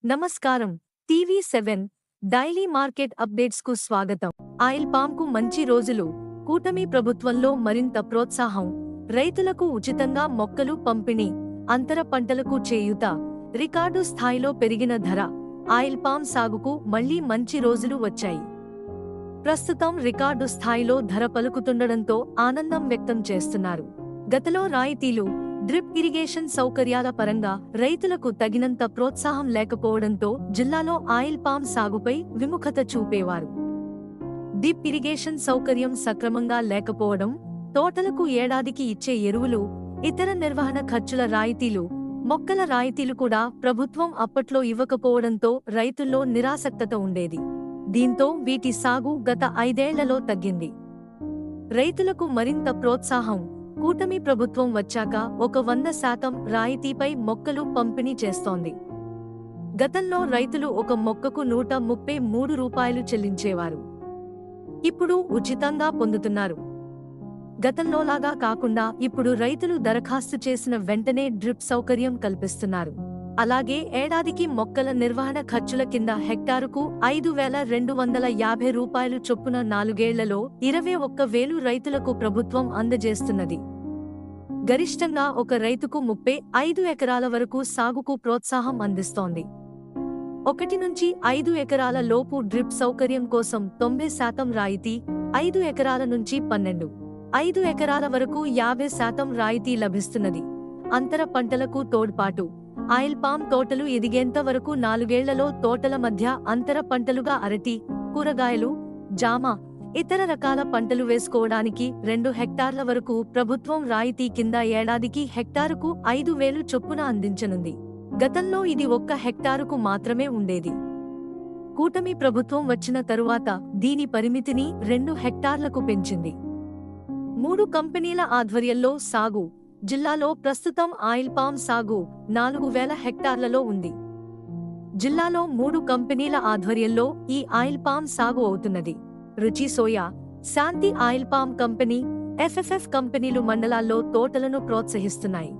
నమస్కారం. టీవీ7 daily market updates కు స్వాగతం. ఆయిల్ పామ్ కు మంచి రోజులు. కూటమి ప్రభుత్వంలో మరింత ప్రోత్సాహం. రైతులకు ఉచితంగా మొక్కలు పంపిణీ. అంతర పంటలకు చేయూత. రికార్డు స్థాయిలో పెరిగిన ధర. ఆయిల్ పామ్ సాగుకు మళ్లీ మంచి రోజులు వచ్చాయి. ప్రస్తుతం రికార్డు స్థాయిలో ధర పలుకుతుండడంతో ఆనందం వ్యక్తం చేస్తున్నారు. గతంలో రాయితీలు, డ్రిప్ ఇరిగేషన్ సౌకర్యాల పరంగా రైతులకు తగినంత ప్రోత్సాహం లేకపోవడంతో జిల్లాలో ఆయిల్ పామ్ సాగుపై విముఖత చూపేవారు. డ్రిప్ ఇరిగేషన్ సౌకర్యం సక్రమంగా లేకపోవడం, తోటలకు ఏడాదికి ఇచ్చే ఎరువులు, ఇతర నిర్వహణ ఖర్చుల రాయితీలు, మొక్కల రాయితీలు కూడా ప్రభుత్వం అప్పట్లో ఇవ్వకపోవడంతో రైతుల్లో నిరాసక్తత ఉండేది. దీంతో వీటి సాగు గత 5 ఏళ్లలో తగ్గింది. రైతులకు మరింత ప్రోత్సాహం. కూటమి ప్రభుత్వం వచ్చాక 100% రాయితీపై మొక్కలు పంపిణీ చేస్తోంది. గతంలో రైతులు ఒక మొక్కకు రూ. 133 చెల్లించేవారు. ఇప్పుడు ఉచితంగా పొందుతున్నారు. గతంలోలాగా కాకుండా ఇప్పుడు రైతులు దరఖాస్తు చేసిన వెంటనే డ్రిప్ సౌకర్యం కల్పిస్తున్నారు. అలాగే ఏడాదికి మొక్కల నిర్వహణ ఖర్చుల కింద హెక్టారుకు రూ. 5,250 చొప్పున 4 ఏళ్లలో 21,000 రైతులకు ప్రభుత్వం అందజేస్తున్నది. గరిష్టంగా ఒక రైతుకు 35 ఎకరాల వరకు సాగుకు ప్రోత్సాహం అందిస్తోంది. 1 నుంచి 5 ఎకరాల లోపు డ్రిప్ సౌకర్యం కోసం 90% రాయితీ, 5 ఎకరాల నుంచి 5 ఎకరాల వరకు 50% రాయితీ లభిస్తున్నది. అంతర పంటలకు తోడ్పాటు. ఆయిల్ పామ్ తోటలు ఎదిగేంత వరకు 4 ఏళ్లలో తోటల మధ్య అంతర పంటలుగా అరటి, కూరగాయలు, జామ, ఇతర రకాల పంటలు వేసుకోవడానికి 2 హెక్టార్ల వరకు ప్రభుత్వం రాయితీ కింద ఏడాదికి హెక్టారుకు 5,000 చొప్పున అందించనుంది. గతంలో ఇది 1 హెక్టారుకు మాత్రమే ఉండేది. కూటమి ప్రభుత్వం వచ్చిన తరువాత దీని పరిమితిని 2 హెక్టార్లకు పెంచింది. 3 కంపెనీల ఆధ్వర్యంలో సాగు. జిల్లాలో ప్రస్తుతం ఆయిల్ పామ్ సాగు 4,000 హెక్టార్లలో ఉంది. జిల్లాలో 3 కంపెనీల ఆధ్వర్యంలో ఈ ఆయిల్ పామ్ సాగు అవుతున్నది. రుచి సోయా, శాంతి ఆయిల్ పామ్ కంపెనీ, ఎఫ్ఎఫ్ఎఫ్ కంపెనీలు మండలాల్లో తోటలను ప్రోత్సహిస్తున్నాయి.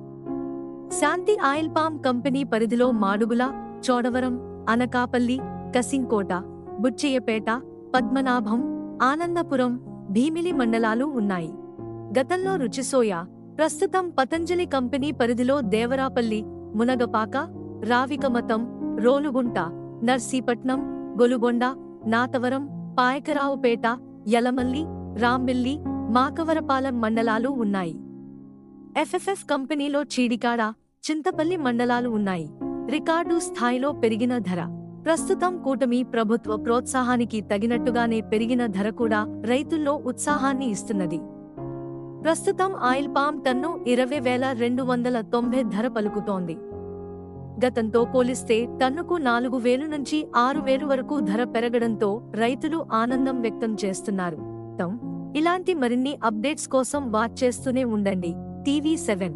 శాంతి ఆయిల్ పామ్ కంపెనీ పరిధిలో మాడుగుల, చోడవరం, అనకాపల్లి, కసింకోట, బుచ్చయ్యపేట, పద్మనాభం, ఆనందపురం, భీమిలి మండలాలు ఉన్నాయి. గతంలో రుచి సోయా, ప్రస్తుతం పతంజలి కంపెనీ పరిధిలో దేవరాపల్లి, మునగపాక, రావికమతం, రోలుగుంట, నర్సీపట్నం, గొలుగొండ, నాతవరం, పాయకరావుపేట, యలమల్లి, రాంబిల్లి, మాకవరపాలెం మండలాలు ఉన్నాయి. ఎఫ్ఎఫ్ఎఫ్ కంపెనీలో చీడికాడ, చింతపల్లి మండలాలు ఉన్నాయి. రికార్డు స్థాయిలో పెరిగిన ధర. ప్రస్తుతం కూటమి ప్రభుత్వ ప్రోత్సాహానికి తగినట్టుగానే పెరిగిన ధర కూడా రైతుల్లో ఉత్సాహాన్ని ఇస్తున్నది. ప్రస్తుతం ఆయిల్ పామ్ టన్ను 20,290 ధర పలుకుతోంది. గతంతో పోలిస్తే టన్నుకు 4,000 నుంచి 6,000 వరకు ధర పెరగడంతో రైతులు ఆనందం వ్యక్తం చేస్తున్నారు. ఇలాంటి మరిన్ని అప్డేట్స్ కోసం వాచ్ చేస్తూనే ఉండండి టీవీ7.